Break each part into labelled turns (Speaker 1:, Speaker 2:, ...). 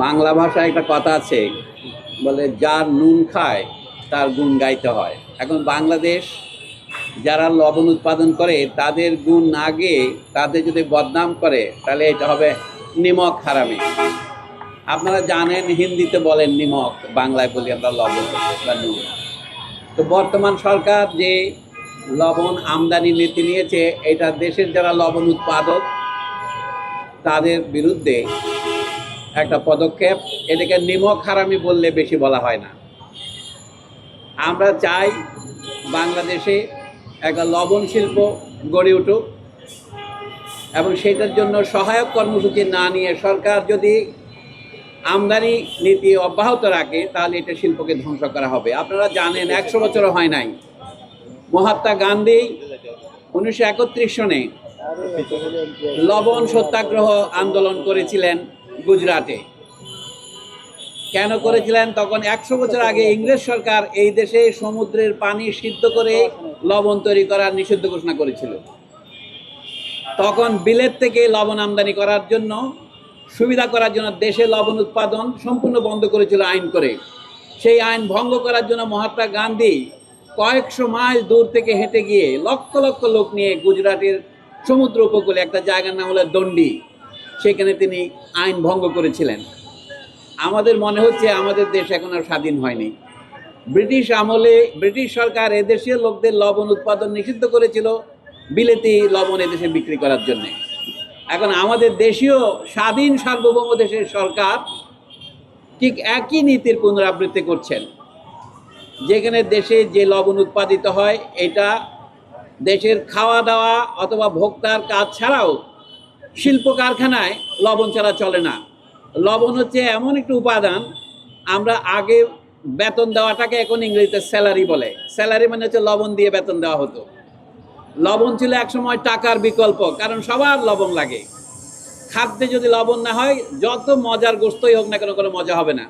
Speaker 1: বাংলা ভাষায় একটা কথা আছে, বলে যার নুন খায় তার গুণ গাইতে হয়। এখন বাংলাদেশ যারা লবণ উৎপাদন করে তাদের গুণ না গেয়ে তাদের যদি বদনাম করে তাহলে এটা হবে নিমক হারামি। আপনারা জানেন হিন্দিতে বলেন নিমক, বাংলায় বলি আমরা লবণ বা নুন। তো বর্তমান সরকার যে লবণ আমদানি নীতি নিয়েছে, এটা দেশের যারা লবণ উৎপাদক তাদের বিরুদ্ধে একটা পদক্ষেপ। এটাকে নিমক হারামি বললে বেশি বলা হয় না। আমরা চাই বাংলাদেশে একটা লবণ শিল্প গড়ে উঠুক, এবং সেটার জন্য সহায়ক কর্মসূচি না নিয়ে সরকার যদি আমদানি নীতি অব্যাহত রাখে তাহলে এটা শিল্পকে ধ্বংস করা হবে। আপনারা জানেন 100 বছরও হয় নাই, মহাত্মা গান্ধী 1931 সনে লবণ সত্যাগ্রহ আন্দোলন করেছিলেন গুজরাটে। কেন করেছিলেন? তখন 100 বছর আগে ইংরেজ সরকার এই দেশে সমুদ্রের পানি সিদ্ধ করে লবণ তৈরি করার নিষিদ্ধ ঘোষণা করেছিল। তখন বিলেত থেকে লবণ আমদানি করার জন্য, সুবিধা করার জন্য দেশে লবণ উৎপাদন সম্পূর্ণ বন্ধ করেছিল আইন করে। সেই আইন ভঙ্গ করার জন্য মহাত্মা গান্ধী কয়েকশো মাইল দূর থেকে হেঁটে গিয়ে লক্ষ লক্ষ লোক নিয়ে গুজরাটের সমুদ্র উপকূলে একটা জায়গার নাম হলো দন্ডি, সেখানে তিনি আইন ভঙ্গ করেছিলেন। আমাদের মনে হচ্ছে আমাদের দেশ এখন আর স্বাধীন হয়নি। ব্রিটিশ আমলে ব্রিটিশ সরকার এদেশীয় লোকদের লবণ উৎপাদন নিষিদ্ধ করেছিল বিলেতি লবণ এদেশে বিক্রি করার জন্য। এখন আমাদের দেশীয় স্বাধীন সার্বভৌম দেশের সরকার ঠিক একই নীতির পুনরাবৃত্তি করছেন, যেখানে দেশে যে লবণ উৎপাদিত হয় এটা দেশের খাওয়া দাওয়া অথবা ভোক্তার কাজ ছাড়াও শিল্প কারখানায় লবণ ছাড়া চলে না। লবণ হচ্ছে এমন একটি উপাদান, আমরা আগে বেতন দেওয়াটাকে এখন ইংরেজিতে স্যালারি বলে। স্যালারি মানে হচ্ছে লবণ দিয়ে বেতন দেওয়া হতো। লবণ ছিল একসময় টাকার বিকল্প, কারণ সবার লবণ লাগে। খাদ্যে যদি লবণ না হয় যত মজার গোস্তই হোক না কেন কোনো মজা হবে না।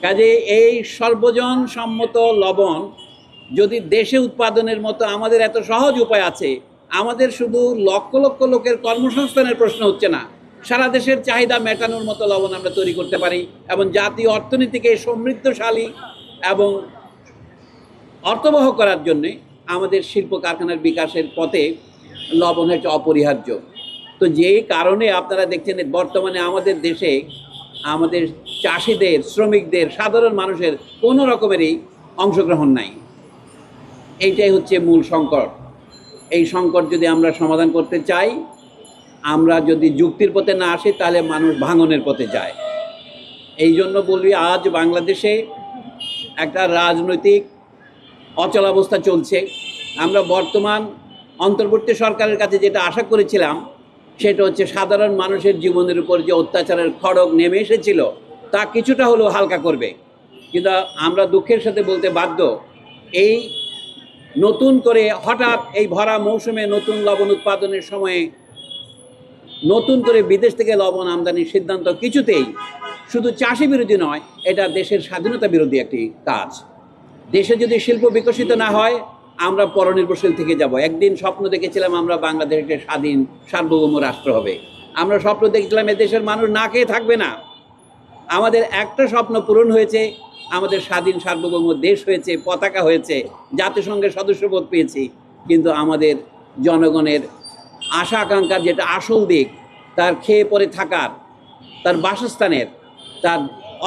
Speaker 1: কাজে এই সর্বজন সম্মত লবণ যদি দেশে উৎপাদনের মতো আমাদের এত সহজ উপায় আছে, আমাদের শুধু লক্ষ লক্ষ লোকের কর্মসংস্থানের প্রশ্ন হচ্ছে না, সারা দেশের চাহিদা মেটানোর মতো লবণ আমরা তৈরি করতে পারি এবং জাতীয় অর্থনীতিকে সমৃদ্ধশালী এবং অর্থবহ করার জন্যে আমাদের শিল্প কারখানার বিকাশের পথে লবণ হচ্ছে অপরিহার্য। তো যেই কারণে আপনারা দেখছেন বর্তমানে আমাদের দেশে আমাদের চাষিদের, শ্রমিকদের, সাধারণ মানুষের কোনো রকমেরই অংশগ্রহণ নাই। এইটাই হচ্ছে মূল সংকট। এই সংকট যদি আমরা সমাধান করতে চাই, আমরা যদি যুক্তির পথে না আসি তাহলে মানুষ ভাঙনের পথে যায়। এই জন্য বলবি আজ বাংলাদেশে একটা রাজনৈতিক অচলাবস্থা চলছে। আমরা বর্তমান অন্তর্বর্তী সরকারের কাছে যেটা আশা করেছিলাম সেটা হচ্ছে সাধারণ মানুষের জীবনের উপর যে অত্যাচারের খড়গ নেমে এসেছিল তা কিছুটা হলেও হালকা করবে। কিন্তু আমরা দুঃখের সাথে বলতে বাধ্য, এই নতুন করে হঠাৎ এই ভরা মৌসুমে নতুন লবণ উৎপাদনের সময়ে নতুন করে বিদেশ থেকে লবণ আমদানির সিদ্ধান্ত কিছুতেই শুধু চাষি বিরোধী নয়, এটা দেশের স্বাধীনতা বিরোধী একটি কাজ। দেশে যদি শিল্প বিকশিত না হয় আমরা পরনির্ভরশীল থেকে যাব। একদিন স্বপ্ন দেখেছিলাম আমরা বাংলাদেশ একটা স্বাধীন সার্বভৌম রাষ্ট্র হবে। আমরা স্বপ্ন দেখেছিলাম এদেশের মানুষ না খেয়ে থাকবে না। আমাদের একটা স্বপ্ন পূরণ হয়েছে, আমাদের স্বাধীন সার্বভৌম দেশ হয়েছে, পতাকা হয়েছে, জাতিসংঘের সদস্যপদ পেয়েছি। কিন্তু আমাদের জনগণের আশা আকাঙ্ক্ষার যেটা আসল দিক, তার খেয়ে পরে থাকার, তার বাসস্থানের, তার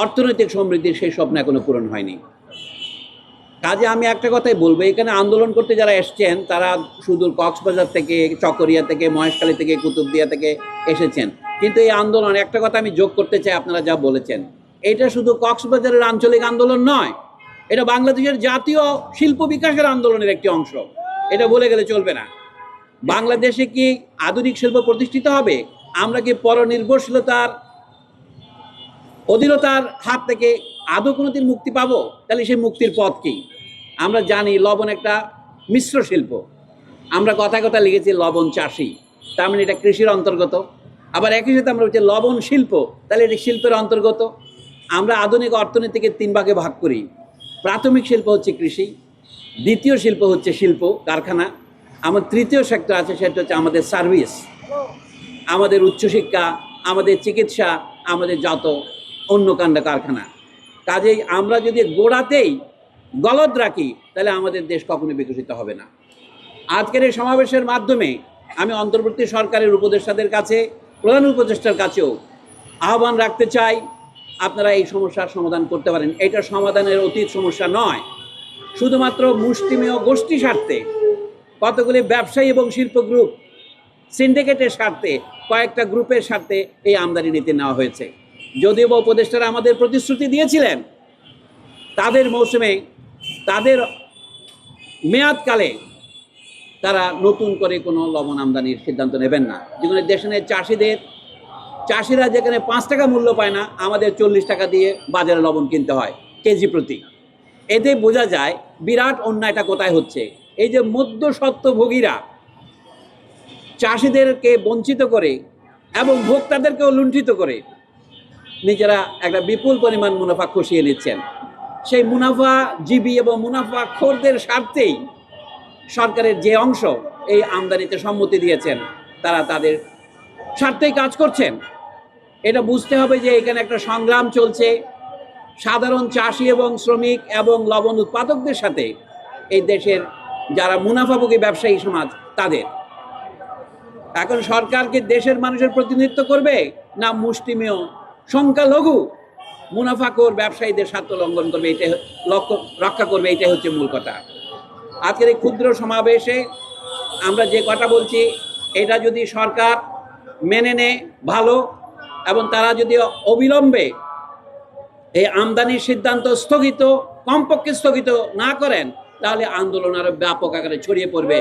Speaker 1: অর্থনৈতিক সমৃদ্ধির, সেই স্বপ্ন এখনো পূরণ হয়নি। কাজে আমি একটা কথাই বলবো, এখানে আন্দোলন করতে যারা এসছেন তারা সুদূর কক্সবাজার থেকে, চকরিয়া থেকে, মহেশখালী থেকে, কুতুবদিয়া থেকে এসেছেন। কিন্তু এই আন্দোলন, একটা কথা আমি যোগ করতে চাই, আপনারা যা বলেছেন, এটা শুধু কক্সবাজারের আঞ্চলিক আন্দোলন নয়, এটা বাংলাদেশের জাতীয় শিল্প বিকাশের আন্দোলনের একটি অংশ। এটা বলে গেলে চলবে না। বাংলাদেশে কি আধুনিক শিল্প প্রতিষ্ঠিত হবে? আমরা কি পরনির্ভরশীলতার অধীনতার হাত থেকে আদৌ কোনোদিন মুক্তি পাবো? তাহলে সেই মুক্তির পথ কি? আমরা জানি লবণ একটা মিশ্র শিল্প। আমরা কথায় কথা লিখেছি লবণ চাষি, তার মানে এটা কৃষির অন্তর্গত। আবার একই সাথে আমরা বলছি লবণ শিল্প, তাহলে এটি শিল্পের অন্তর্গত। আমরা আধুনিক অর্থনীতিকে 3 ভাগে ভাগ করি। প্রাথমিক শিল্প হচ্ছে কৃষি, দ্বিতীয় শিল্প হচ্ছে শিল্প কারখানা, আমার তৃতীয় সেক্টর আছে সেটা হচ্ছে আমাদের সার্ভিস, আমাদের উচ্চশিক্ষা, আমাদের চিকিৎসা, আমাদের যত অন্য কাণ্ড কারখানা। কাজেই আমরা যদি গোড়াতেই গলদ রাখি তাহলে আমাদের দেশ কখনো বিকশিত হবে না। আজকের এই সমাবেশের মাধ্যমে আমি অন্তর্বর্তী সরকারের উপদেষ্টাদের কাছে, প্রধান উপদেষ্টার কাছেও আহ্বান রাখতে চাই, আপনারা এই সমস্যার সমাধান করতে পারেন। এটা সমাধানের অতীত সমস্যা নয়, শুধুমাত্র মুষ্টিমেয় গোষ্ঠী স্বার্থে, কতগুলি ব্যবসায়ী এবং শিল্প গ্রুপ সিন্ডিকেটের স্বার্থে, কয়েকটা গ্রুপের স্বার্থে এই আমদানি নীতি নেওয়া হয়েছে। যদিও বা উপদেষ্টারা আমাদের প্রতিশ্রুতি দিয়েছিলেন তাদের মৌসুমে, তাদের মেয়াদকালে তারা নতুন করে কোনো লবণ আমদানির সিদ্ধান্ত নেবেন না। যেখানে দেশের চাষিরা যেখানে 5 টাকা মূল্য পায় না, আমাদের 40 টাকা দিয়ে বাজারে লবণ কিনতে হয় কেজি প্রতি। এতে বোঝা যায় বিরাট অন্যায়টা কোথায় হচ্ছে। এই যে মধ্যস্বত্বভোগীরা চাষিদেরকে বঞ্চিত করে এবং ভোক্তাদেরকেও লুণ্ঠিত করে নিজেরা একটা বিপুল পরিমাণ মুনাফা খসিয়ে নিচ্ছেন, সেই মুনাফাজীবী এবং মুনাফাখোরদের স্বার্থেই সরকারের যে অংশ এই আমদানিতে সম্মতি দিয়েছেন তারা তাদের স্বার্থেই কাজ করছেন। এটা বুঝতে হবে যে এখানে একটা সংগ্রাম চলছে সাধারণ চাষি এবং শ্রমিক এবং লবণ উৎপাদকদের সাথে, এই দেশের যারা মুনাফাভোগী ব্যবসায়ী সমাজ তাদের। এখন সরকারকে দেশের মানুষের প্রতিনিধিত্ব করবে না মুষ্টিমেয় সংখ্যালঘু মুনাফাখোর ব্যবসায়ীদের স্বার্থ লঙ্ঘন করবে, এটা রক্ষা করবে? এটাই হচ্ছে মূল কথা। আজকের এই ক্ষুদ্র সমাবেশে আমরা যে কথা বলছি এটা যদি সরকার মেনে নেয় ভালো, এবং তারা যদি অবিলম্বে এই আমদানির সিদ্ধান্ত কমপক্ষে স্থগিত না করেন, তাহলে আন্দোলন আরো ব্যাপক আকারে ছড়িয়ে পড়বে।